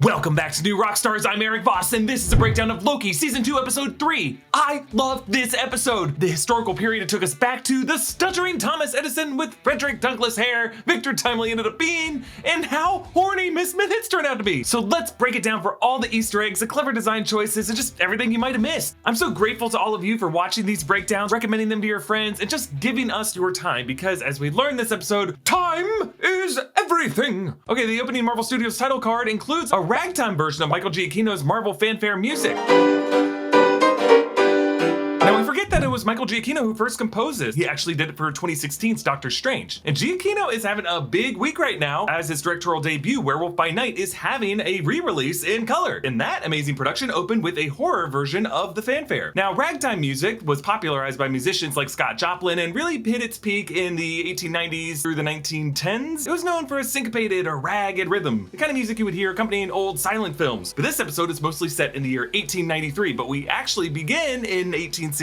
Welcome back to New Rockstars. I'm Erik Voss, and this is a breakdown of Loki Season 2, Episode 3. I love this episode. The historical period it took us back to, the stuttering Thomas Edison with Frederick Douglass hair, Victor Timely ended up being, and how horny Miss Minutes turned out to be. So let's break it down for all the Easter eggs, the clever design choices, and just everything you might have missed. I'm so grateful to all of you for watching these breakdowns, recommending them to your friends, and just giving us your time, because as we learned this episode, time is everything. Okay, the opening Marvel Studios title card includes a ragtime version of Michael Giacchino's Marvel fanfare music. Now, we forget that it was Michael Giacchino who first composed this. He actually did it for 2016's Doctor Strange. And Giacchino is having a big week right now, as his directorial debut, Werewolf by Night, is having a re-release in color. And that amazing production opened with a horror version of the fanfare. Now, ragtime music was popularized by musicians like Scott Joplin and really hit its peak in the 1890s through the 1910s. It was known for a syncopated or ragged rhythm, the kind of music you would hear accompanying old silent films. But this episode is mostly set in the year 1893, but we actually begin in 1868,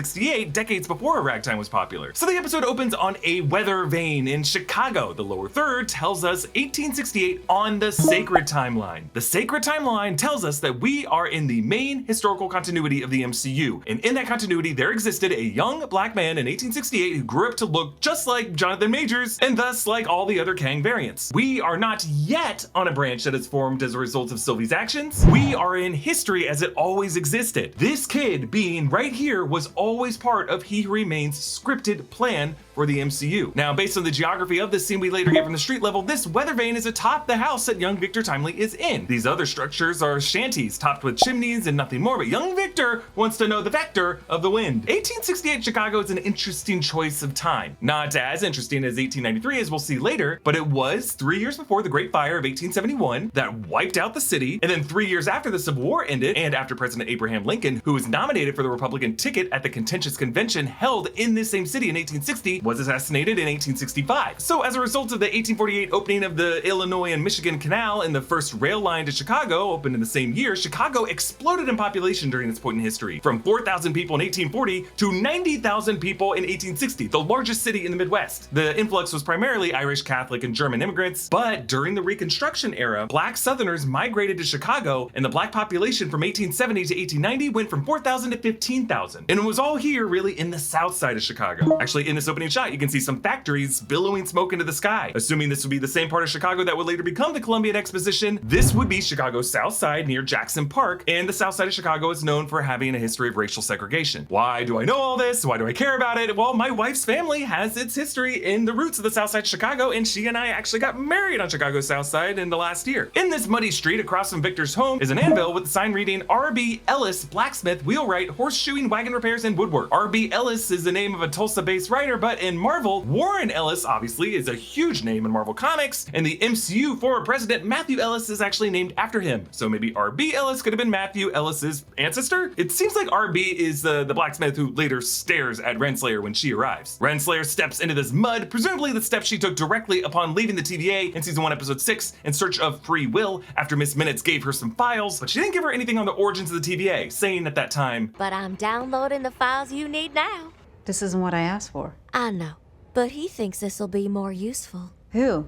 decades before ragtime was popular. So the episode opens on a weather vane in Chicago. The lower third tells us 1868 on the sacred timeline. The sacred timeline tells us that we are in the main historical continuity of the MCU. And in that continuity, there existed a young black man in 1868 who grew up to look just like Jonathan Majors, and thus like all the other Kang variants. We are not yet on a branch that is formed as a result of Sylvie's actions. We are in history as it always existed. This kid being right here was always part of He Who Remain's scripted plan for the MCU. Now, based on the geography of this scene we later get from the street level, this weather vane is atop the house that young Victor Timely is in. These other structures are shanties topped with chimneys and nothing more, but young Victor wants to know the vector of the wind. 1868 Chicago is an interesting choice of time. Not as interesting as 1893, as we'll see later, but it was 3 years before the Great Fire of 1871 that wiped out the city, and then 3 years after the Civil War ended, and after President Abraham Lincoln, who was nominated for the Republican ticket at the contentious convention held in this same city in 1860, was assassinated in 1865. So as a result of the 1848 opening of the Illinois and Michigan Canal and the first rail line to Chicago opened in the same year, Chicago exploded in population during this point in history, from 4,000 people in 1840 to 90,000 people in 1860, the largest city in the Midwest. The influx was primarily Irish, Catholic, and German immigrants, but during the Reconstruction era, black Southerners migrated to Chicago, and the black population from 1870 to 1890 went from 4,000 to 15,000. And it was all here really in the south side of Chicago. Actually, in this opening shot, you can see some factories billowing smoke into the sky. Assuming this would be the same part of Chicago that would later become the Columbian Exposition, this would be Chicago's south side near Jackson Park, and the south side of Chicago is known for having a history of racial segregation. Why do I know all this? Why do I care about it? Well, my wife's family has its history in the roots of the south side of Chicago, and she and I actually got married on Chicago's south side in the last year. In this muddy street across from Victor's home is an anvil with a sign reading R.B. Ellis, blacksmith, wheelwright, horseshoeing, wagon repairs, and woodwork. R.B. Ellis is the name of a Tulsa-based writer, but in Marvel, Warren Ellis obviously is a huge name in Marvel Comics, and the MCU former president Matthew Ellis is actually named after him. So maybe R.B. Ellis could have been Matthew Ellis's ancestor? It seems like R.B. is the blacksmith who later stares at Renslayer when she arrives. Renslayer steps into this mud, presumably the steps she took directly upon leaving the TVA in Season 1, Episode 6 in search of free will after Miss Minutes gave her some files, but she didn't give her anything on the origins of the TVA, saying at that time, "But I'm downloading the files you need now." This isn't what I asked for. I know, but he thinks this'll be more useful. Who?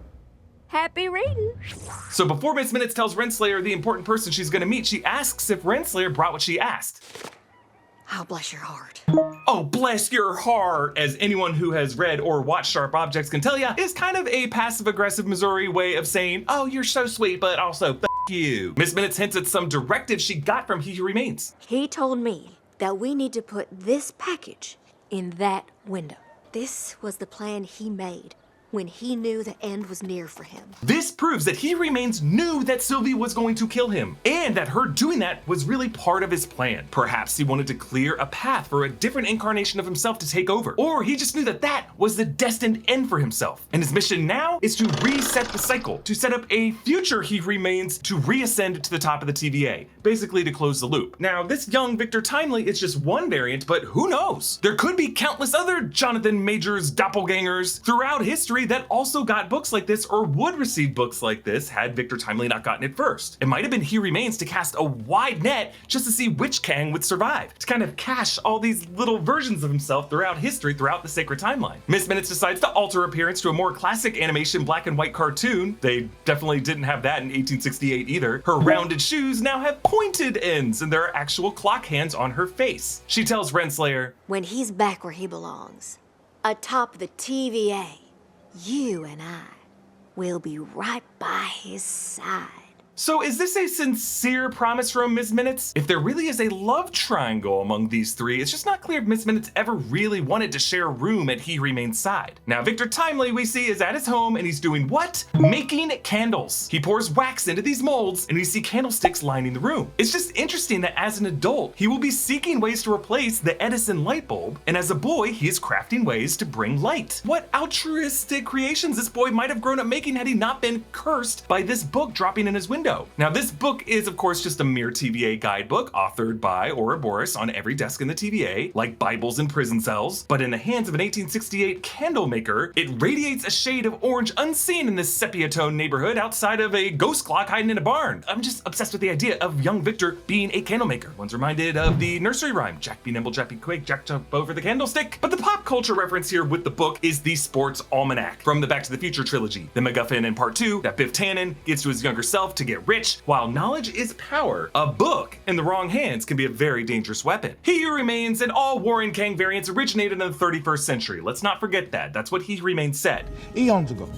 Happy reading. So before Miss Minutes tells Renslayer the important person she's gonna meet, she asks if Renslayer brought what she asked. Oh, bless your heart. Oh, bless your heart, as anyone who has read or watched Sharp Objects can tell ya, is kind of a passive-aggressive Missouri way of saying, oh, you're so sweet, but also f you. Miss Minutes hints at some directive she got from He Who Remains. He told me that we need to put this package in that window. This was the plan he made when he knew the end was near for him. This proves that He Who Remains knew that Sylvie was going to kill him, and that her doing that was really part of his plan. Perhaps he wanted to clear a path for a different incarnation of himself to take over, or he just knew that that was the destined end for himself. And his mission now is to reset the cycle, to set up a future He Who Remains to reascend to the top of the TVA, basically to close the loop. Now, this young Victor Timely is just one variant, but who knows? There could be countless other Jonathan Majors doppelgangers throughout history history that also got books like this or would receive books like this had Victor Timely not gotten it first. It might have been He Remains to cast a wide net just to see which Kang would survive, to kind of cache all these little versions of himself throughout history, throughout the sacred timeline. Miss Minutes decides to alter appearance to a more classic animation black and white cartoon. They definitely didn't have that in 1868 either. Her rounded shoes now have pointed ends and there are actual clock hands on her face. She tells Renslayer, When he's back where he belongs, atop the TVA, you and I will be right by his side. so is this a sincere promise from Miss Minutes? If there really is a love triangle among these three, it's just not clear if Miss Minutes ever really wanted to share a room at He Remains' side. Now Victor Timely we see is at his home and he's doing what? Making candles. He pours wax into these molds and we see candlesticks lining the room. It's just interesting that as an adult, he will be seeking ways to replace the Edison light bulb, and as a boy, he is crafting ways to bring light. What altruistic creations this boy might have grown up making had he not been cursed by this book dropping in his window. Now this book is of course just a mere TVA guidebook authored by Ouroboros on every desk in the TVA, like Bibles in prison cells, but in the hands of an 1868 candle maker, it radiates a shade of orange unseen in this sepia tone neighborhood outside of a ghost clock hiding in a barn. I'm just obsessed with the idea of young Victor being a candle maker. One's reminded of the nursery rhyme, Jack be nimble, Jack be quick, Jack jump over the candlestick. But the pop culture reference here with the book is the Sports Almanac from the Back to the Future trilogy. The MacGuffin in part 2 that Biff Tannen gives to his younger self to get rich. While knowledge is power, a book in the wrong hands can be a very dangerous weapon. He Who Remains and all Warren Kang variants originated in the 31st century. Let's not forget that. That's what He Remains said. Eons ago,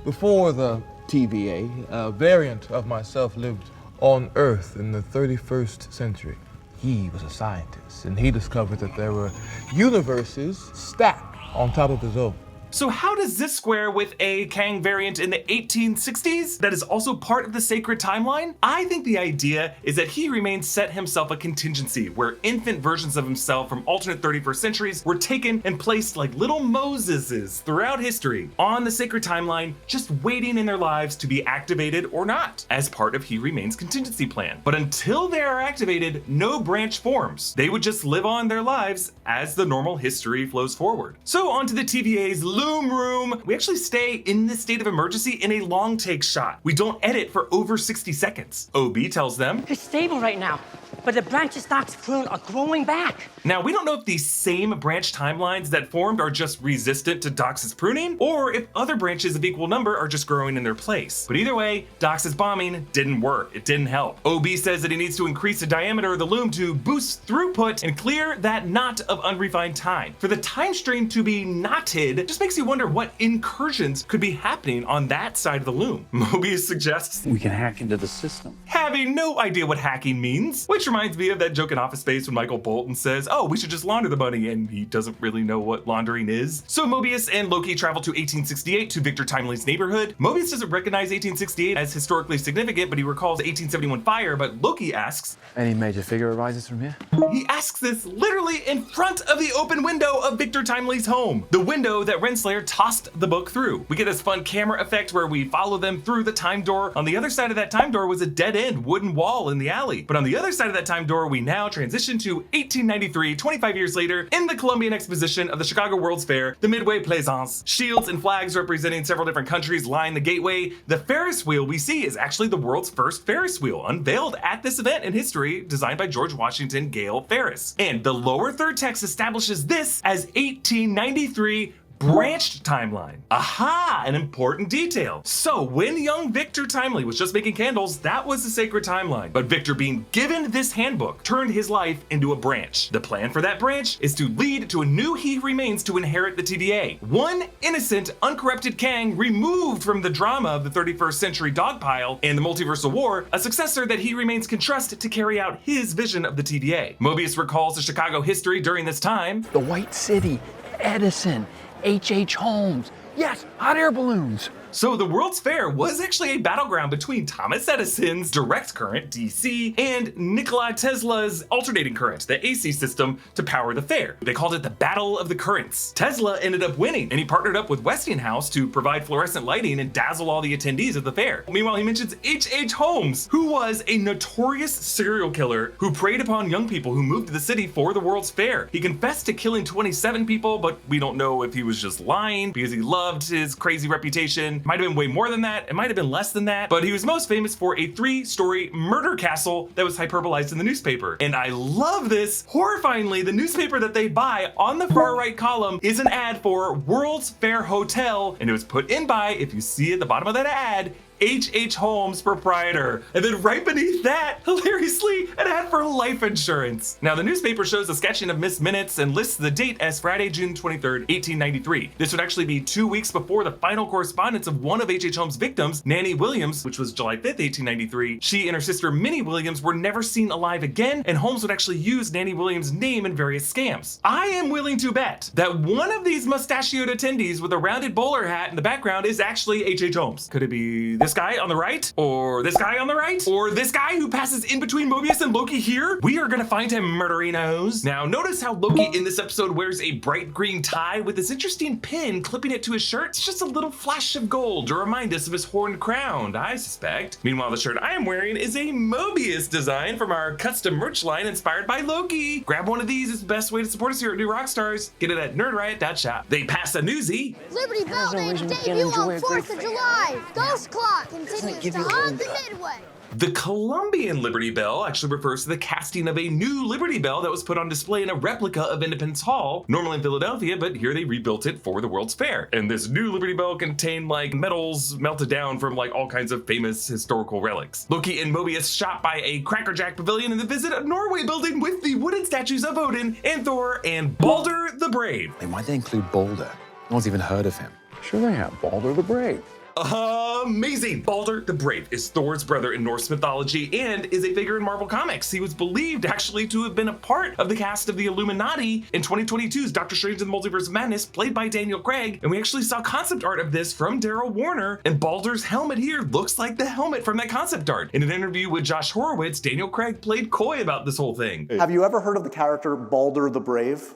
before the TVA, a variant of myself lived on Earth in the 31st century. He was a scientist, and he discovered that there were universes stacked on top of his own. So how does this square with a Kang variant in the 1860s that is also part of the sacred timeline? I think the idea is that He Remains set himself a contingency where infant versions of himself from alternate 31st centuries were taken and placed like little Moseses throughout history on the sacred timeline, just waiting in their lives to be activated or not as part of He Remains' contingency plan. But until they are activated, no branch forms. They would just live on their lives as the normal history flows forward. So onto the TVA's Loom Room. We actually stay in this state of emergency in a long take shot. We don't edit for over 60 seconds. OB tells them, It's stable right now, but the branches Doc's prune are growing back. now we don't know if these same branch timelines that formed are just resistant to Dox's pruning, or if other branches of equal number are just growing in their place. But either way, Dox's bombing didn't work. It didn't help. OB says that he needs to increase the diameter of the loom to boost throughput and clear that knot of unrefined time. For the time stream to be knotted, it just makes you wonder what incursions could be happening on that side of the loom. Mobius suggests We can hack into the system. having no idea what hacking means, which reminds me of that joke in Office Space when Michael Bolton says, oh, we should just launder the money, and he doesn't really know what laundering is. So Mobius and Loki travel to 1868 to Victor Timely's neighborhood. Mobius doesn't recognize 1868 as historically significant, but he recalls 1871 fire, but Loki asks, Any major figure arises from here? he asks this literally in front of the open window of Victor Timely's home, the window that Renslayer tossed the book through. We get this fun camera effect where we follow them through the time door. On the other side of that time door was a dead-end wooden wall in the alley. But on the other side of that time door, we now transition to 1893, 25 years later, in the Columbian Exposition of the Chicago World's Fair, the Midway Plaisance. Shields and flags representing several different countries line the gateway. The Ferris wheel we see is actually the world's first Ferris wheel, unveiled at this event in history, designed by George Washington Gale Ferris. And the lower third text establishes this as 1893 branched timeline. Aha, an important detail. So when young Victor Timely was just making candles, that was the sacred timeline. But Victor being given this handbook turned his life into a branch. The plan for that branch is to lead to a new He Remains to inherit the TVA. One innocent, uncorrupted Kang removed from the drama of the 31st century dogpile and the multiversal war, a successor that He Remains can trust to carry out his vision of the TVA. Mobius recalls the Chicago history during this time. The White City, Edison, H Holmes. Yes, hot air balloons. So the World's Fair was actually a battleground between Thomas Edison's direct current, DC, and Nikola Tesla's alternating current, the AC system, to power the fair. They called it the Battle of the Currents. Tesla ended up winning, and he partnered up with Westinghouse to provide fluorescent lighting and dazzle all the attendees of the fair. Meanwhile, he mentions H H Holmes, who was a notorious serial killer who preyed upon young people who moved to the city for the World's Fair. He confessed to killing 27 people, but we don't know if he was just lying because he loved his crazy reputation. Might have been way more than that, it might have been less than that, but he was most famous for a 3-story murder castle that was hyperbolized in the newspaper. And I love this. Horrifyingly, the newspaper that they buy on the far right column is an ad for World's Fair Hotel, and it was put in by, if you see at the bottom of that ad, H H Holmes, proprietor. And then right beneath that, hilariously, an ad for life insurance. Now, the newspaper shows a sketching of missed minutes and lists the date as Friday, June 23rd, 1893. This would actually be 2 weeks before the final correspondence of one of H H Holmes' victims, Nanny Williams, which was July 5th, 1893. She and her sister, Minnie Williams, were never seen alive again, and Holmes would actually use Nanny Williams' name in various scams. I am willing to bet that one of these mustachioed attendees with a rounded bowler hat in the background is actually H H Holmes. Could it be this guy on the right, or this guy on the right, or this guy who passes in between Mobius and Loki here? We are gonna find him, murderinos. Now, notice how Loki in this episode wears a bright green tie with this interesting pin clipping it to his shirt. It's just a little flash of gold to remind us of his horned crown, I suspect. Meanwhile, the shirt I am wearing is a Mobius design from our custom merch line inspired by Loki. Grab one of these, it's the best way to support us here at New Rockstars. Get it at nerdriot.shop. They pass a newsie. Liberty Bell made a debut on 4th of July. Ghost Clock continues to haunt the Midway. The Colombian Liberty Bell actually refers to the casting of a new Liberty Bell that was put on display in a replica of Independence Hall, normally in Philadelphia, but here they rebuilt it for the World's Fair. And this new Liberty Bell contained like metals melted down from like all kinds of famous historical relics. Loki and Mobius shop by a Cracker Jack pavilion and then visit a Norway building with the wooden statues of Odin and Thor and Balder the Brave. Hey, why'd they include Balder? No one's even heard of him. Sure they have, Balder the Brave. Amazing! Balder the Brave is Thor's brother in Norse mythology and is a figure in Marvel Comics. He was believed actually to have been a part of the cast of the Illuminati in 2022's Doctor Strange in the Multiverse of Madness, played by Daniel Craig, and we actually saw concept art of this from Daryl Warner, and Balder's helmet here looks like the helmet from that concept art. In an interview with Josh Horowitz, Daniel Craig played coy about this whole thing. Have you ever heard of the character Balder the Brave?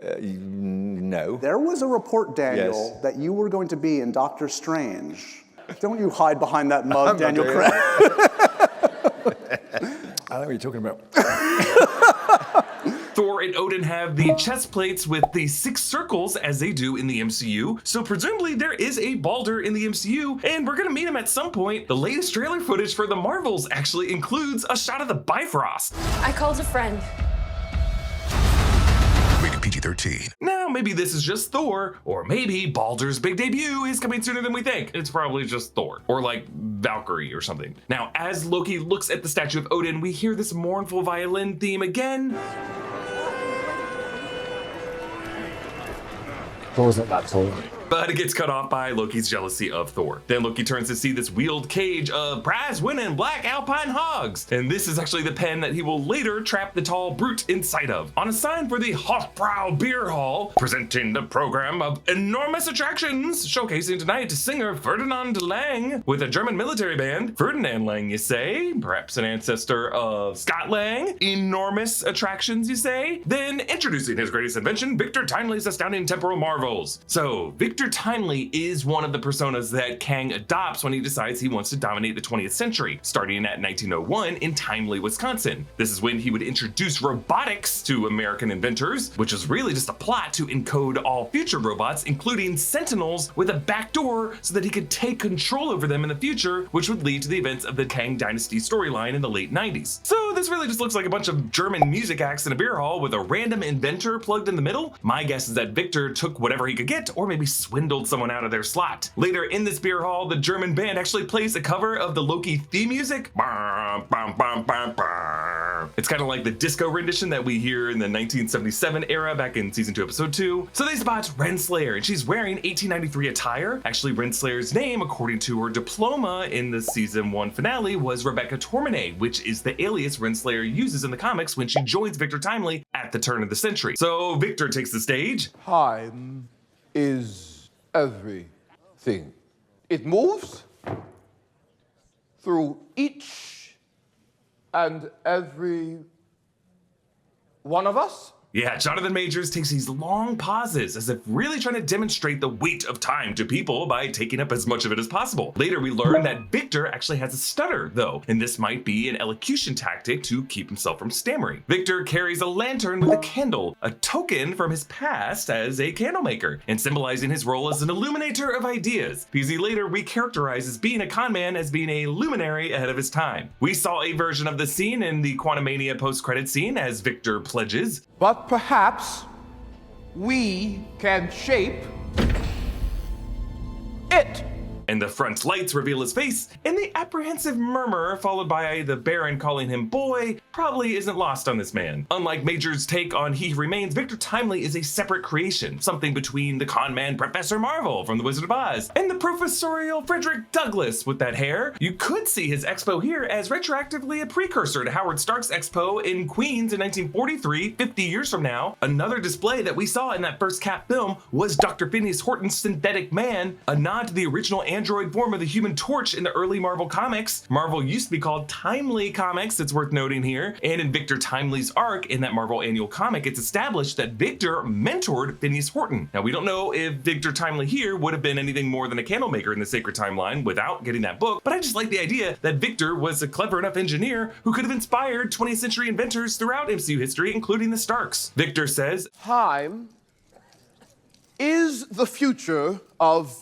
No. There was a report, Daniel, Yes. that you were going to be in Doctor Strange. Don't you hide behind that mug, I'm not Daniel doing Craig. I don't know what you're talking about. Thor and Odin have the chest plates with the 6 circles as they do in the MCU, so presumably there is a Balder in the MCU, and we're gonna meet him at some point. The latest trailer footage for the Marvels actually includes a shot of the Bifrost. I called a friend. Rated PG-13. Now, maybe this is just Thor, or maybe Balder's big debut is coming sooner than we think. It's probably just Thor, or like Valkyrie or something. Now, as Loki looks at the statue of Odin, we hear this mournful violin theme again. Thor's not that tall. But it gets cut off by Loki's jealousy of Thor. Then Loki turns to see this wheeled cage of prize-winning black alpine hogs. And this is actually the pen that he will later trap the tall brute inside of. On a sign for the Hofbrau Beer Hall, presenting the program of enormous attractions, showcasing tonight singer Ferdinand Lang with a German military band. Ferdinand Lang, you say? Perhaps an ancestor of Scott Lang? Enormous attractions, you say? Then introducing his greatest invention, Victor Timely's astounding temporal marvels. So, Victor Timely is one of the personas that Kang adopts when he decides he wants to dominate the 20th century, starting at 1901 in Timely, Wisconsin. This is when he would introduce robotics to American inventors, which is really just a plot to encode all future robots, including Sentinels, with a backdoor so that he could take control over them in the future, which would lead to the events of the Kang Dynasty storyline in the late 90s. So this really just looks like a bunch of German music acts in a beer hall with a random inventor plugged in the middle. My guess is that Victor took whatever he could get, or maybe swindled someone out of their slot. Later in this beer hall, the German band actually plays a cover of the Loki theme music. It's kind of like the disco rendition that we hear in the 1977 era back in season 2, episode 2. So they spot Renslayer, and she's wearing 1893 attire. Actually, Renslayer's name, according to her diploma in the season 1 finale, was Rebecca Tormenay, which is the alias Renslayer uses in the comics when she joins Victor Timely at the turn of the century. So Victor takes the stage. Time is everything. It moves through each and every one of us. Yeah, Jonathan Majors takes these long pauses as if really trying to demonstrate the weight of time to people by taking up as much of it as possible. Later, we learn that Victor actually has a stutter, though, and this might be an elocution tactic to keep himself from stammering. Victor carries a lantern with a candle, a token from his past as a candle maker, and symbolizing his role as an illuminator of ideas, because he later recharacterizes being a con man as being a luminary ahead of his time. We saw a version of the scene in the Quantumania post-credit scene as Victor pledges, but perhaps we can shape it. And the front lights reveal his face, and the apprehensive murmur, followed by the Baron calling him boy, probably isn't lost on this man. Unlike Major's take on He Who Remains, Victor Timely is a separate creation, something between the con man Professor Marvel from The Wizard of Oz and the professorial Frederick Douglass with that hair. You could see his expo here as retroactively a precursor to Howard Stark's expo in Queens in 1943, 50 years from now. Another display that we saw in that first Cap film was Dr. Phineas Horton's synthetic man, a nod to the original android form of the Human Torch in the early Marvel comics. Marvel used to be called Timely Comics, it's worth noting here, and in Victor Timely's arc in that Marvel annual comic, it's established that Victor mentored Phineas Horton. Now, we don't know if Victor Timely here would have been anything more than a candle maker in the Sacred Timeline without getting that book, but I just like the idea that Victor was a clever enough engineer who could have inspired 20th century inventors throughout MCU history, including the Starks. Victor says, Time is the future of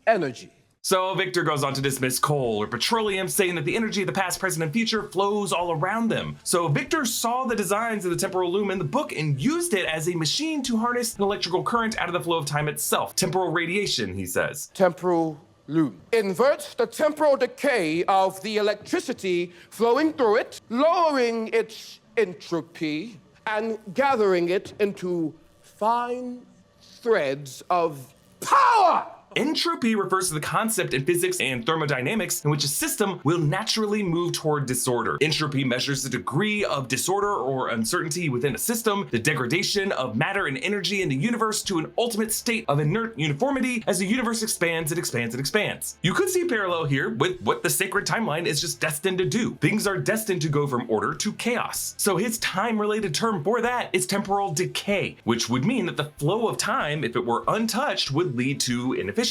energy. So Victor goes on to dismiss coal or petroleum, saying that the energy of the past, present, and future flows all around them. So Victor saw the designs of the temporal loom in the book and used it as a machine to harness an electrical current out of the flow of time itself. Temporal radiation, he says. Temporal loom inverts the temporal decay of the electricity flowing through it, lowering its entropy and gathering it into fine threads of power. Entropy refers to the concept in physics and thermodynamics in which a system will naturally move toward disorder. Entropy measures the degree of disorder or uncertainty within a system, the degradation of matter and energy in the universe to an ultimate state of inert uniformity as the universe expands and expands and expands. You could see a parallel here with what the Sacred Timeline is just destined to do. Things are destined to go from order to chaos. So his time-related term for that is temporal decay, which would mean that the flow of time, if it were untouched, would lead to inefficiencies,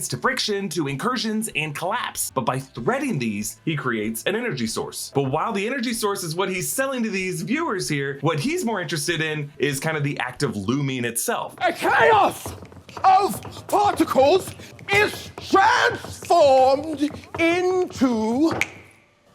to friction, to incursions, and collapse. But by threading these, he creates an energy source. But while the energy source is what he's selling to these viewers here, what he's more interested in is kind of the act of looming itself. A chaos of particles is transformed into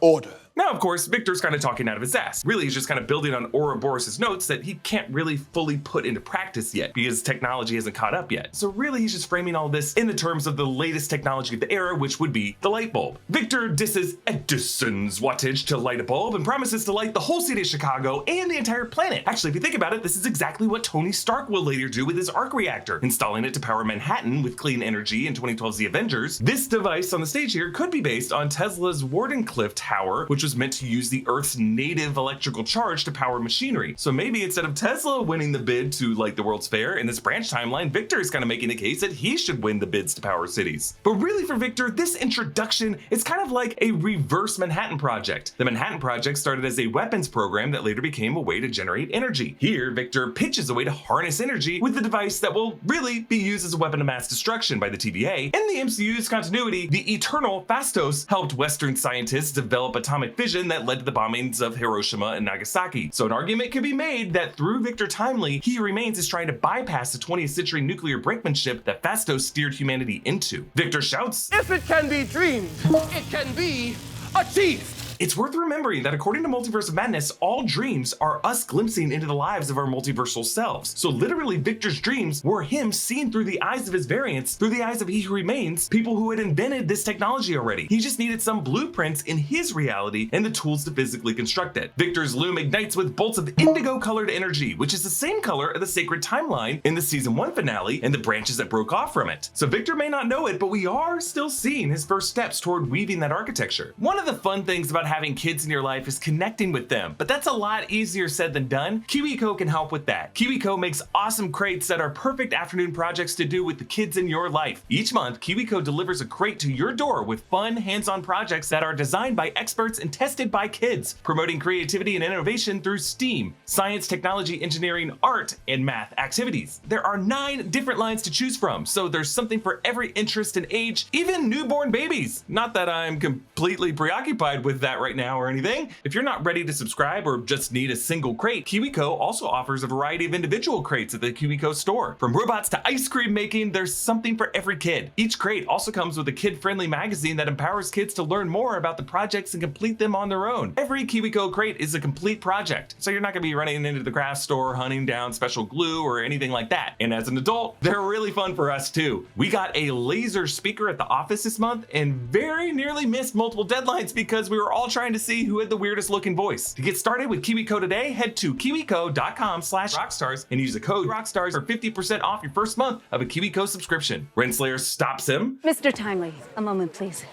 order. Now, of course, Victor's kind of talking out of his ass. Really, he's just kind of building on Ouroboros' notes that he can't really fully put into practice yet because technology hasn't caught up yet. So really, he's just framing all this in the terms of the latest technology of the era, which would be the light bulb. Victor disses Edison's wattage to light a bulb and promises to light the whole city of Chicago and the entire planet. Actually, if you think about it, this is exactly what Tony Stark will later do with his arc reactor, installing it to power Manhattan with clean energy in 2012's The Avengers. This device on the stage here could be based on Tesla's Wardenclyffe Tower, which was meant to use the Earth's native electrical charge to power machinery. So maybe instead of Tesla winning the bid to light the World's Fair, in this branch timeline, Victor is kind of making the case that he should win the bids to power cities. But really for Victor, this introduction is kind of like a reverse Manhattan Project. The Manhattan Project started as a weapons program that later became a way to generate energy. Here, Victor pitches a way to harness energy with the device that will really be used as a weapon of mass destruction by the TVA. In the MCU's continuity, the Eternal Phastos helped Western scientists develop atomic fission that led to the bombings of Hiroshima and Nagasaki. So an argument could be made that through Victor Timely, He Who Remains is trying to bypass the 20th century nuclear brinkmanship that Phastos steered humanity into. Victor shouts, If it can be dreamed, it can be achieved. It's worth remembering that according to Multiverse of Madness, all dreams are us glimpsing into the lives of our multiversal selves. So literally Victor's dreams were him seen through the eyes of his variants, through the eyes of He Who Remains, people who had invented this technology already. He just needed some blueprints in his reality and the tools to physically construct it. Victor's loom ignites with bolts of indigo colored energy, which is the same color of the Sacred Timeline in the season 1 finale and the branches that broke off from it. So Victor may not know it, but we are still seeing his first steps toward weaving that architecture. One of the fun things about having kids in your life is connecting with them, but that's a lot easier said than done. KiwiCo can help with that. KiwiCo makes awesome crates that are perfect afternoon projects to do with the kids in your life. Each month, KiwiCo delivers a crate to your door with fun, hands-on projects that are designed by experts and tested by kids, promoting creativity and innovation through STEAM, science, technology, engineering, art, and math activities. There are 9 different lines to choose from, so there's something for every interest and age, even newborn babies. Not that I'm completely preoccupied with that right now or anything. If you're not ready to subscribe or just need a single crate, KiwiCo also offers a variety of individual crates at the KiwiCo store. From robots to ice cream making, there's something for every kid. Each crate also comes with a kid-friendly magazine that empowers kids to learn more about the projects and complete them on their own. Every KiwiCo crate is a complete project, so you're not gonna be running into the craft store hunting down special glue or anything like that. And as an adult, they're really fun for us too. We got a laser speaker at the office this month and very nearly missed multiple deadlines because we were all trying to see who had the weirdest looking voice. To get started with KiwiCo today, head to kiwico.com/rockstars and use the code Rockstars for 50% off your first month of a KiwiCo subscription. Renslayer stops him. Mr. Timely, a moment, please.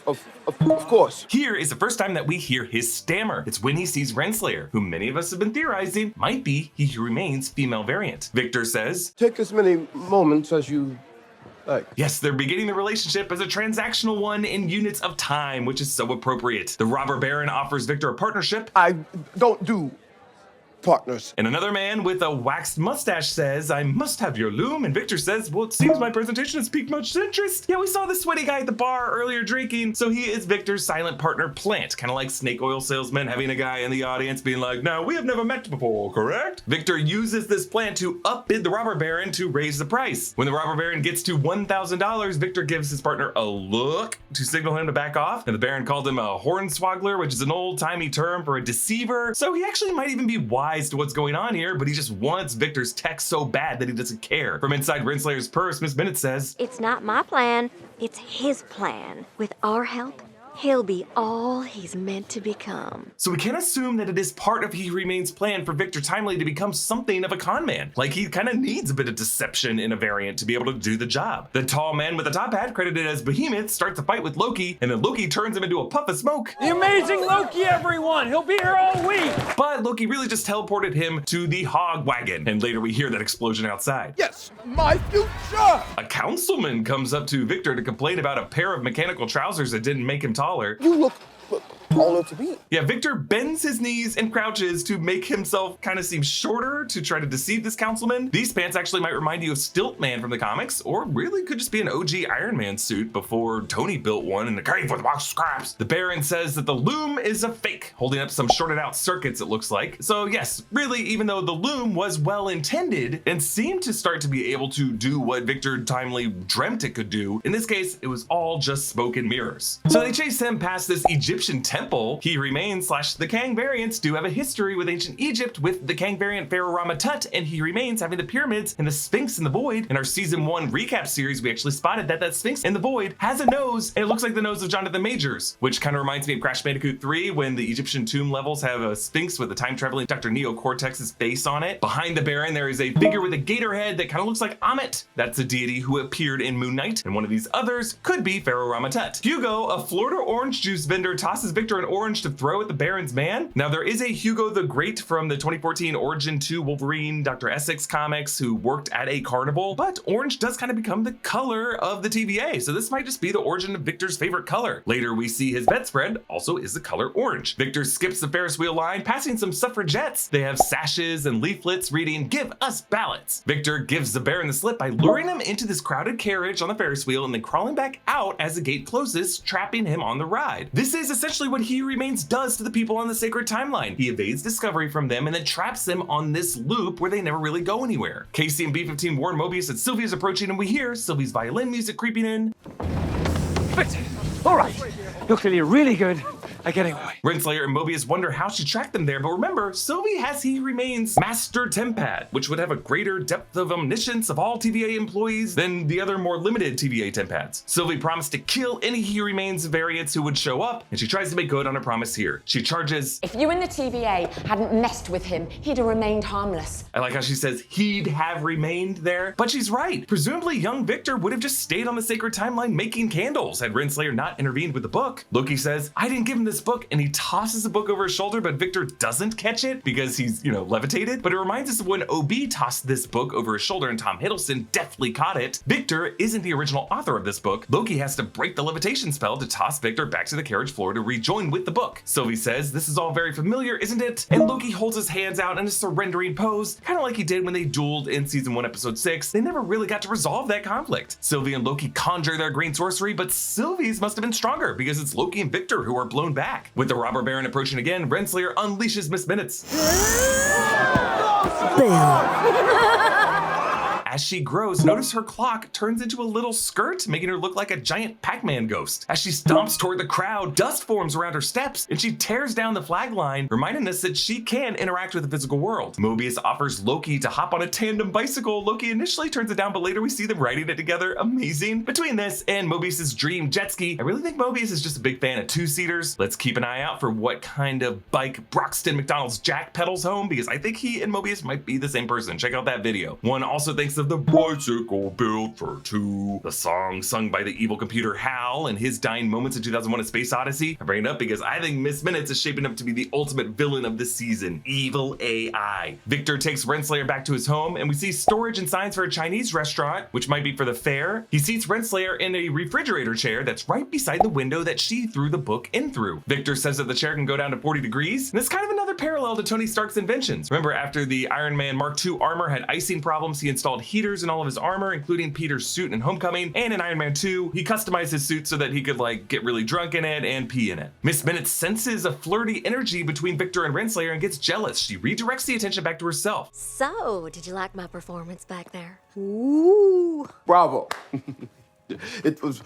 Of course. Here is the first time that we hear his stammer. It's when he sees Renslayer, who many of us have been theorizing might be He Who Remains female variant. Victor says, Take as many moments as you like. yes, they're beginning the relationship as a transactional one in units of time, which is so appropriate. The robber baron offers Victor a partnership. I don't do partners. And another man with a waxed mustache says, I must have your loom. And Victor says, well, it seems my presentation has piqued much interest. Yeah, we saw the sweaty guy at the bar earlier drinking. So he is Victor's silent partner, Plant. Kind of like snake oil salesman having a guy in the audience being like, now, we have never met before, correct? Victor uses this plant to upbid the robber baron to raise the price. When the robber baron gets to $1,000, Victor gives his partner a look to signal him to back off. And the baron called him a hornswoggler, which is an old-timey term for a deceiver. So he actually might even be wise to what's going on here, but he just wants Victor's tech so bad that he doesn't care. From inside Renslayer's purse, Miss Bennett says, It's not my plan, it's his plan. With our help, he'll be all he's meant to become. so we can assume that it is part of He Who Remains' plan for Victor Timely to become something of a con man. Like he kind of needs a bit of deception in a variant to be able to do the job. The tall man with the top hat, credited as Behemoth, starts a fight with Loki, and then Loki turns him into a puff of smoke. The amazing Loki, everyone! He'll be here all week! But Loki really just teleported him to the hog wagon, and later we hear that explosion outside. Yes, my future. A councilman comes up to Victor to complain about a pair of mechanical trousers that didn't make him taller. You look taller to me. Yeah, Victor bends his knees and crouches to make himself kind of seem shorter to try to deceive this councilman. These pants actually might remind you of Stiltman from the comics, or really could just be an OG Iron Man suit before Tony built one in the cave with a box of scraps. The Baron says that the loom is a fake, holding up some shorted out circuits it looks like. So yes, really, even though the loom was well intended and seemed to start to be able to do what Victor Timely dreamt it could do, in this case, it was all just smoke and mirrors. So they chase him past this Egyptian temple. He Remains / the Kang variants do have a history with ancient Egypt, with the Kang variant Pharaoh Rama-Tut and He Remains having the pyramids and the Sphinx in the Void. In our season 1 recap series, we actually spotted that Sphinx in the Void has a nose, and it looks like the nose of Jonathan Majors, which kind of reminds me of Crash Bandicoot 3 when the Egyptian tomb levels have a Sphinx with a time-traveling Dr. Neocortex's face on it. Behind the Baron, there is a figure with a gator head that kind of looks like Ammit. That's a deity who appeared in Moon Knight, and one of these others could be Pharaoh Rama-Tut. Hugo, a Florida orange juice vendor, tosses Victor an orange to throw at the Baron's man. Now there is a Hugo the Great from the 2014 Origin 2 Wolverine Dr. Essex comics who worked at a carnival, but orange does kind of become the color of the TVA, so this might just be the origin of Victor's favorite color. Later we see his bedspread also is the color orange. Victor skips the Ferris wheel line, passing some suffragettes. They have sashes and leaflets reading, "Give us ballots." Victor gives the Baron the slip by luring him into this crowded carriage on the Ferris wheel and then crawling back out as the gate closes, trapping him on the ride. This is essentially what He Remains does to the people on the sacred timeline. He evades discovery from them and then traps them on this loop where they never really go anywhere. Casey and B-15 warn Mobius that Sylvie is approaching, and we hear Sylvie's violin music creeping in. But, all right, you're clearly really good at getting away. Renslayer and Mobius wonder how she tracked them there, but remember, Sylvie has He Remains Master Tempad, which would have a greater depth of omniscience of all TVA employees than the other more limited TVA Tempads. Sylvie promised to kill any He Remains variants who would show up, and she tries to make good on her promise here. She charges, if you and the TVA hadn't messed with him, he'd have remained harmless. I like how she says he'd have remained there, but she's right. Presumably young Victor would have just stayed on the sacred timeline making candles had Renslayer not intervened with the book. Loki says, I didn't give him the this book and he tosses the book over his shoulder, but Victor doesn't catch it because he's, levitated. But it reminds us of when OB tossed this book over his shoulder and Tom Hiddleston deftly caught it. Victor isn't the original author of this book. Loki has to break the levitation spell to toss Victor back to the carriage floor to rejoin with the book. Sylvie says, "This is all very familiar, isn't it?" And Loki holds his hands out in a surrendering pose, kind of like he did when they dueled in season 1, episode 6. They never really got to resolve that conflict. Sylvie and Loki conjure their green sorcery, but Sylvie's must have been stronger because it's Loki and Victor who are blown back. With the robber baron approaching again, Renslayer unleashes Miss Minutes. As she grows, notice her clock turns into a little skirt, making her look like a giant Pac-Man ghost. As she stomps toward the crowd, dust forms around her steps, and she tears down the flag line, reminding us that she can interact with the physical world. Mobius offers Loki to hop on a tandem bicycle. Loki initially turns it down, but later we see them riding it together. Amazing. Between this and Mobius's dream jet ski, I really think Mobius is just a big fan of two-seaters. Let's keep an eye out for what kind of bike Broxton McDonald's Jack pedals home, because I think he and Mobius might be the same person. Check out that video. One also thinks of the bicycle built for two, the song sung by the evil computer Hal and his dying moments in 2001: A Space Odyssey. I bring it up because I think Miss Minutes is shaping up to be the ultimate villain of the season, evil AI. Victor takes Renslayer back to his home, and we see storage and signs for a Chinese restaurant, which might be for the fair. He seats Renslayer in a refrigerator chair that's right beside the window that she threw the book in through. Victor says that the chair can go down to 40 degrees, and it's kind of another parallel to Tony Stark's inventions. Remember, after the Iron Man Mark II armor had icing problems, he installed heaters in all of his armor, including Peter's suit in Homecoming, and in Iron Man 2, he customized his suit so that he could get really drunk in it and pee in it. Miss Minutes senses a flirty energy between Victor and Renslayer and gets jealous. She redirects the attention back to herself. So, did you like my performance back there? Ooh. Bravo. It was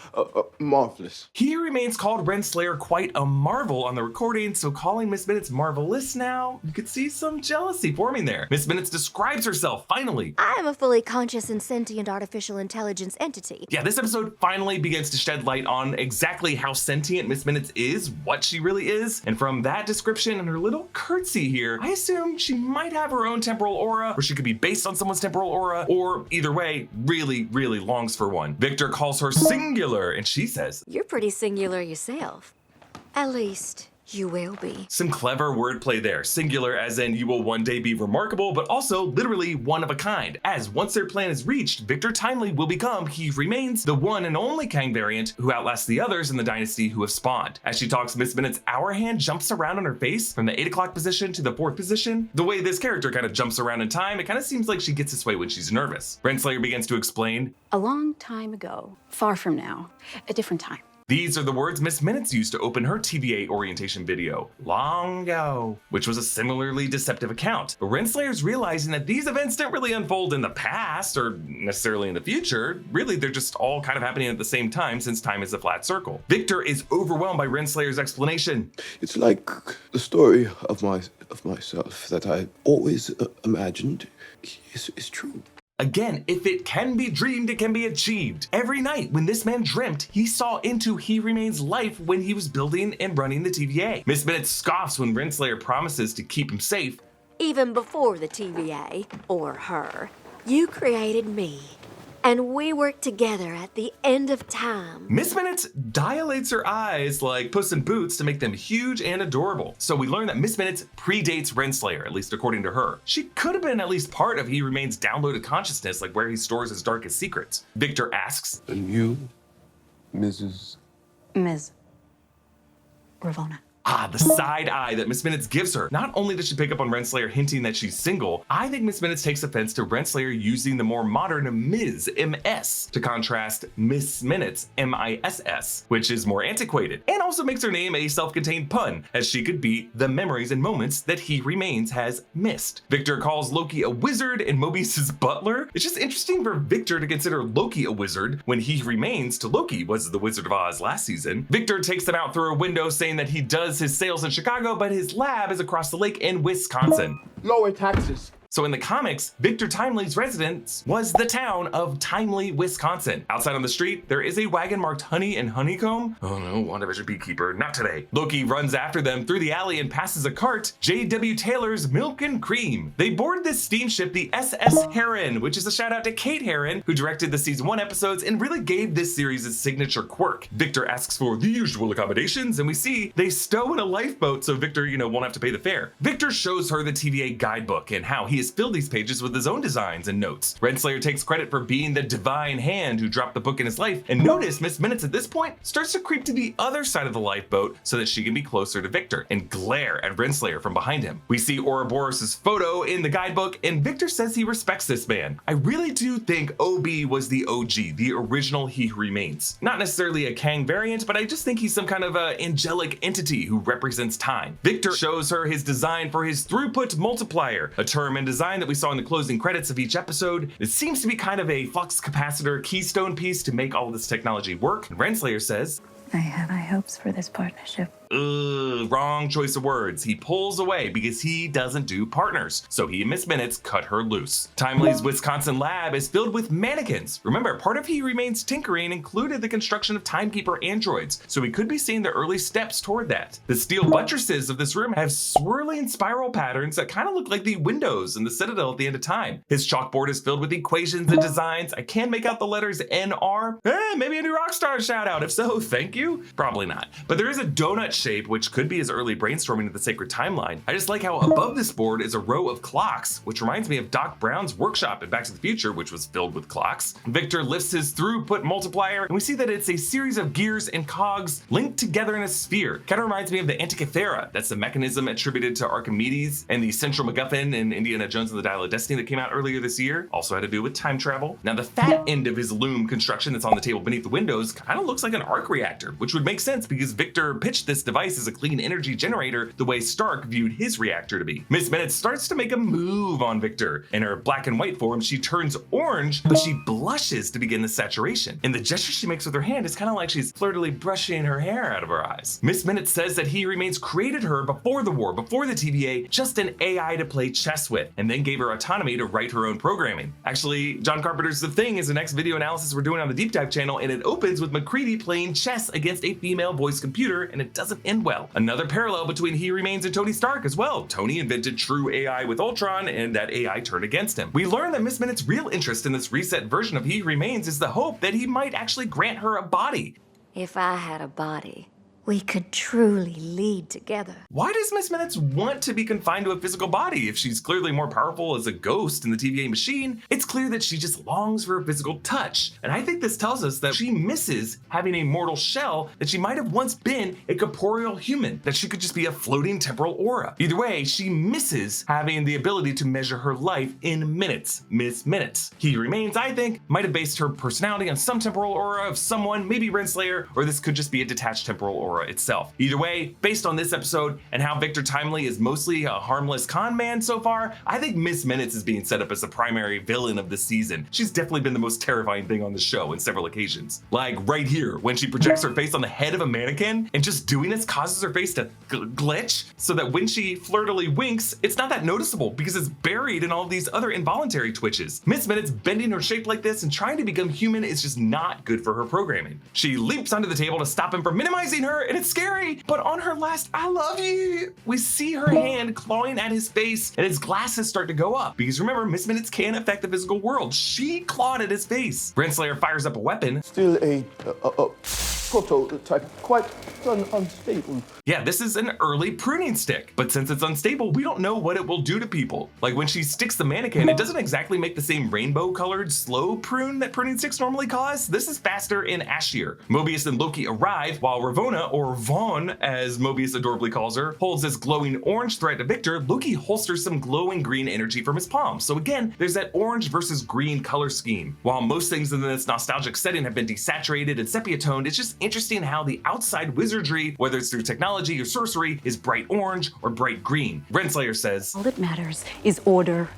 marvelous. He remains called Renslayer quite a marvel on the recording, so calling Miss Minutes marvelous now, you could see some jealousy forming there. Miss Minutes describes herself, finally. I am a fully conscious and sentient artificial intelligence entity. Yeah, this episode finally begins to shed light on exactly how sentient Miss Minutes is, what she really is, and from that description and her little curtsy here, I assume she might have her own temporal aura, or she could be based on someone's temporal aura, or either way, really, really longs for one. Victor calls her singular, and she says, "You're pretty singular yourself. At least, you will be." Some clever wordplay there. Singular as in you will one day be remarkable, but also literally one of a kind. As once their plan is reached, Victor Timely will become He Remains, the one and only Kang variant who outlasts the others in the dynasty who have spawned. As she talks, Miss Minutes' hour hand jumps around on her face from the 8 o'clock position to the 4th position. The way this character kind of jumps around in time, it kind of seems like she gets this way when she's nervous. Renslayer begins to explain, A long time ago, far from now, a different time. These are the words Miss Minutes used to open her TVA orientation video, long ago, which was a similarly deceptive account. But Renslayer's realizing that these events didn't really unfold in the past or necessarily in the future. Really, they're just all kind of happening at the same time since time is a flat circle. Victor is overwhelmed by Renslayer's explanation. It's like the story of myself that I always imagined is true. Again, if it can be dreamed, it can be achieved. Every night when this man dreamt, he saw into He Remains' life when he was building and running the TVA. Miss Minutes scoffs when Renslayer promises to keep him safe. Even before the TVA, or her, you created me. And we worked together at the end of time. Miss Minutes dilates her eyes like Puss in Boots to make them huge and adorable. So we learn that Miss Minutes predates Renslayer, at least according to her. She could have been at least part of He Remains' downloaded consciousness, like where he stores his darkest secrets. Victor asks, And you, Ms. Ravonna. Ah, the side eye that Miss Minutes gives her. Not only does she pick up on Renslayer hinting that she's single, I think Miss Minutes takes offense to Renslayer using the more modern Ms. MS to contrast Miss Minutes MISS, which is more antiquated, and also makes her name a self-contained pun, as she could be the memories and moments that He Remains has missed. Victor calls Loki a wizard and Mobius's butler. It's just interesting for Victor to consider Loki a wizard when He Remains to Loki was the Wizard of Oz last season. Victor takes them out through a window saying that he does his sales in Chicago, but his lab is across the lake in Wisconsin. Lower taxes. So in the comics, Victor Timely's residence was the town of Timely, Wisconsin. Outside on the street, there is a wagon marked Honey and Honeycomb. Oh no, WandaVision beekeeper, not today. Loki runs after them through the alley and passes a cart, J.W. Taylor's Milk and Cream. They board this steamship, the SS Heron, which is a shout out to Kate Herron, who directed the season 1 episodes and really gave this series its signature quirk. Victor asks for the usual accommodations, and we see they stow in a lifeboat so Victor, won't have to pay the fare. Victor shows her the TVA guidebook and how he has filled these pages with his own designs and notes. Renslayer takes credit for being the divine hand who dropped the book in his life, and notice Miss Minutes at this point starts to creep to the other side of the lifeboat so that she can be closer to Victor and glare at Renslayer from behind him. We see Ouroboros' photo in the guidebook, and Victor says he respects this man. I really do think OB was the OG, the original He Who Remains. Not necessarily a Kang variant, but I just think he's some kind of angelic entity who represents time. Victor shows her his design for his throughput multiplier, a term and design that we saw in the closing credits of each episode. It seems to be kind of a flux capacitor keystone piece to make all of this technology work. And Renslayer says, I have high hopes for this partnership. Wrong choice of words. He pulls away because he doesn't do partners. So he and Miss Minutes cut her loose. Timely's Wisconsin lab is filled with mannequins. Remember, part of He Remains tinkering included the construction of timekeeper androids, so we could be seeing the early steps toward that. The steel buttresses of this room have swirling spiral patterns that kind of look like the windows in the Citadel at the end of time. His chalkboard is filled with equations and designs. I can make out the letters NR. Maybe a new Rockstars shout out. If so, thank you. Probably not. But there is a donut shape, which could be his early brainstorming of the sacred timeline. I just like how above this board is a row of clocks, which reminds me of Doc Brown's workshop in Back to the Future, which was filled with clocks. Victor lifts his throughput multiplier, and we see that it's a series of gears and cogs linked together in a sphere. Kind of reminds me of the Antikythera. That's the mechanism attributed to Archimedes, and the central MacGuffin in Indiana Jones and the Dial of Destiny that came out earlier this year. Also had to do with time travel. Now the fat end of his loom construction that's on the table beneath the windows kind of looks like an arc reactor, which would make sense because Victor pitched this device as a clean energy generator the way Stark viewed his reactor to be. Miss Minutes starts to make a move on Victor. In her black and white form, she turns orange, but she blushes to begin the saturation. And the gesture she makes with her hand is kind of like she's flirtily brushing her hair out of her eyes. Miss Minutes says that He Remains created her before the war, before the TVA, just an AI to play chess with, and then gave her autonomy to write her own programming. Actually, John Carpenter's The Thing is the next video analysis we're doing on the Deep Dive channel, and it opens with MacReady playing chess against a female voice computer, and it doesn't end well. Another parallel between He Remains and Tony Stark as well. Tony invented true AI with Ultron, and that AI turned against him. We learn that Miss Minutes' real interest in this reset version of He Remains is the hope that he might actually grant her a body. If I had a body, we could truly lead together. Why does Miss Minutes want to be confined to a physical body? If she's clearly more powerful as a ghost in the TVA machine, it's clear that she just longs for a physical touch. And I think this tells us that she misses having a mortal shell, that she might have once been a corporeal human, that she could just be a floating temporal aura. Either way, she misses having the ability to measure her life in minutes. Miss Minutes. He Remains, I think, might have based her personality on some temporal aura of someone, maybe Renslayer, or this could just be a detached temporal aura itself. Either way, based on this episode and how Victor Timely is mostly a harmless con man so far, I think Miss Minutes is being set up as the primary villain of the season. She's definitely been the most terrifying thing on the show in several occasions. Like right here, when she projects her face on the head of a mannequin, and just doing this causes her face to glitch, so that when she flirtily winks, it's not that noticeable because it's buried in all of these other involuntary twitches. Miss Minutes bending her shape like this and trying to become human is just not good for her programming. She leaps onto the table to stop him from minimizing her, and it's scary, but on her last "I love you," we see her hand clawing at his face, and his glasses start to go up. Because remember, Miss Minutes can affect the physical world. She clawed at his face. Renslayer fires up a weapon. Still a prototype, quite unstable. Yeah, this is an early pruning stick, but since it's unstable, we don't know what it will do to people. Like when she sticks the mannequin, it doesn't exactly make the same rainbow-colored slow prune that pruning sticks normally cause. This is faster and ashier. Mobius and Loki arrive, while Ravonna, or Vaughn, as Mobius adorably calls her, holds this glowing orange thread to Victor. Loki holsters some glowing green energy from his palm. So again, there's that orange versus green color scheme. While most things in this nostalgic setting have been desaturated and sepia-toned, it's just interesting how the outside wizardry, whether it's through technology or sorcery, is bright orange or bright green. Renslayer says, all that matters is order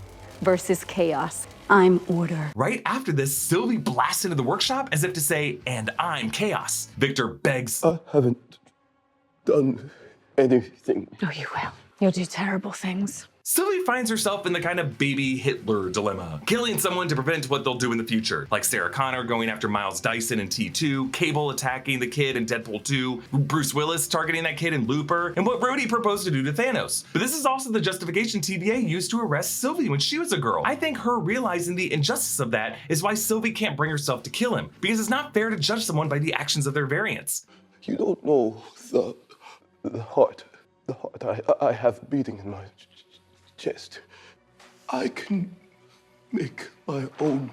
versus chaos. I'm order. Right after this, Sylvie blasts into the workshop as if to say, and I'm chaos. Victor begs, I haven't done anything. Oh, you will. You'll do terrible things. Sylvie finds herself in the kind of baby Hitler dilemma, killing someone to prevent what they'll do in the future, like Sarah Connor going after Miles Dyson in T2, Cable attacking the kid in Deadpool 2, Bruce Willis targeting that kid in Looper, and what Rhodey proposed to do to Thanos. But this is also the justification TVA used to arrest Sylvie when she was a girl. I think her realizing the injustice of that is why Sylvie can't bring herself to kill him, because it's not fair to judge someone by the actions of their variants. You don't know the heart I have beating in my chest. I can make my own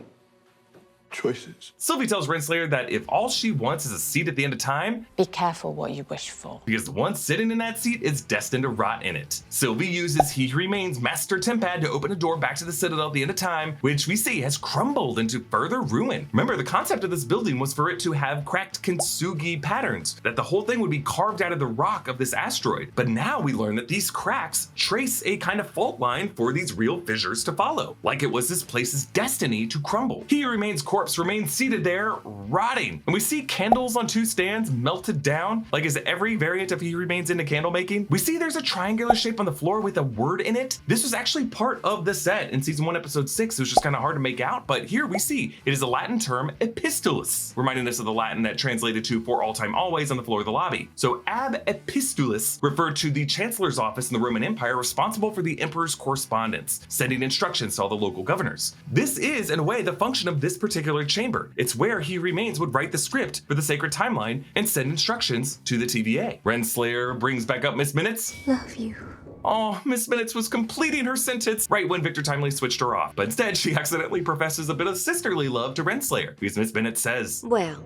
choices. Sylvie tells Renslayer that if all she wants is a seat at the end of time, Be careful what you wish for. because the one sitting in that seat is destined to rot in it. Sylvie uses He Who Remains Master Tempad to open a door back to the Citadel at the end of time, which we see has crumbled into further ruin. Remember, the concept of this building was for it to have cracked kintsugi patterns, that the whole thing would be carved out of the rock of this asteroid. But now we learn that these cracks trace a kind of fault line for these real fissures to follow, like it was this place's destiny to crumble. He Who Remains corpse remains seated there, rotting. And we see candles on two stands melted down, like is every variant of He Who Remains into candle making. We see there's a triangular shape on the floor with a word in it. This was actually part of the set in season 1, episode 6. It was just kind of hard to make out, but here we see it is a Latin term, epistulis, reminding us of the Latin that translated to for all time always on the floor of the lobby. So ab epistulis referred to the chancellor's office in the Roman Empire responsible for the emperor's correspondence, sending instructions to all the local governors. This is, in a way, the function of this particular chamber. It's where He Who Remains would write the script for the sacred timeline and send instructions to the TVA. Renslayer brings back up Miss Minutes. Love you. Oh, Miss Minutes was completing her sentence right when Victor Timely switched her off, but instead she accidentally professes a bit of sisterly love to Renslayer, because Miss Minutes says, Well,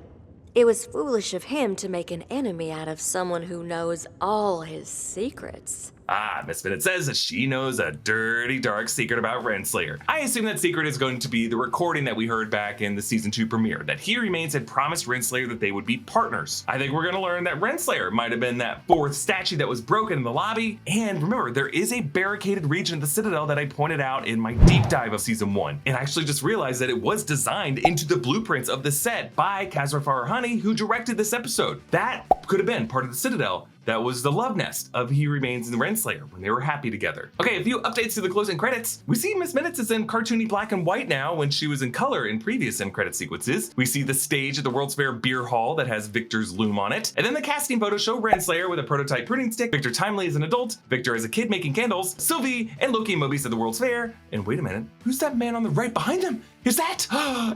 it was foolish of him to make an enemy out of someone who knows all his secrets. Ah, Miss Minute says that she knows a dirty, dark secret about Renslayer. I assume that secret is going to be the recording that we heard back in the season 2 premiere, that He Who Remains had promised Renslayer that they would be partners. I think we're gonna learn that Renslayer might have been that fourth statue that was broken in the lobby. And remember, there is a barricaded region of the Citadel that I pointed out in my deep dive of season 1. And I actually just realized that it was designed into the blueprints of the set by Kazra Farahani, who directed this episode. That could have been part of the Citadel. That was the love nest of He Who Remains and Renslayer when they were happy together. Okay, a few updates to the closing credits. We see Miss Minutes is in cartoony black and white now when she was in color in previous end credit sequences. We see the stage at the World's Fair beer hall that has Victor's loom on it. And then the casting photos show Renslayer with a prototype pruning stick, Victor Timely as an adult, Victor as a kid making candles, Sylvie and Loki and Mobius at the World's Fair. And wait a minute, who's that man on the right behind him? Is that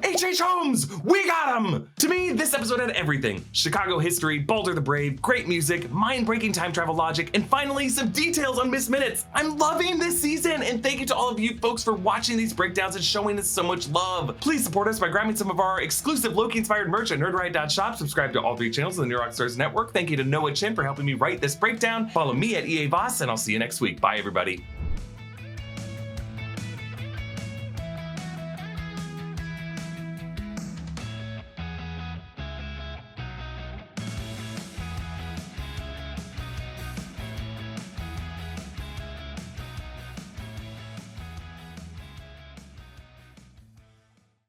H H Holmes? We got him! To me, this episode had everything. Chicago history, Baldur the Brave, great music, mind-breaking time travel logic, and finally some details on Miss Minutes. I'm loving this season, and thank you to all of you folks for watching these breakdowns and showing us so much love. Please support us by grabbing some of our exclusive Loki-inspired merch at nerdriot.shop. Subscribe to all 3 channels of the New Rockstars Network. Thank you to Noah Chin for helping me write this breakdown. Follow me at EA Voss, and I'll see you next week. Bye, everybody.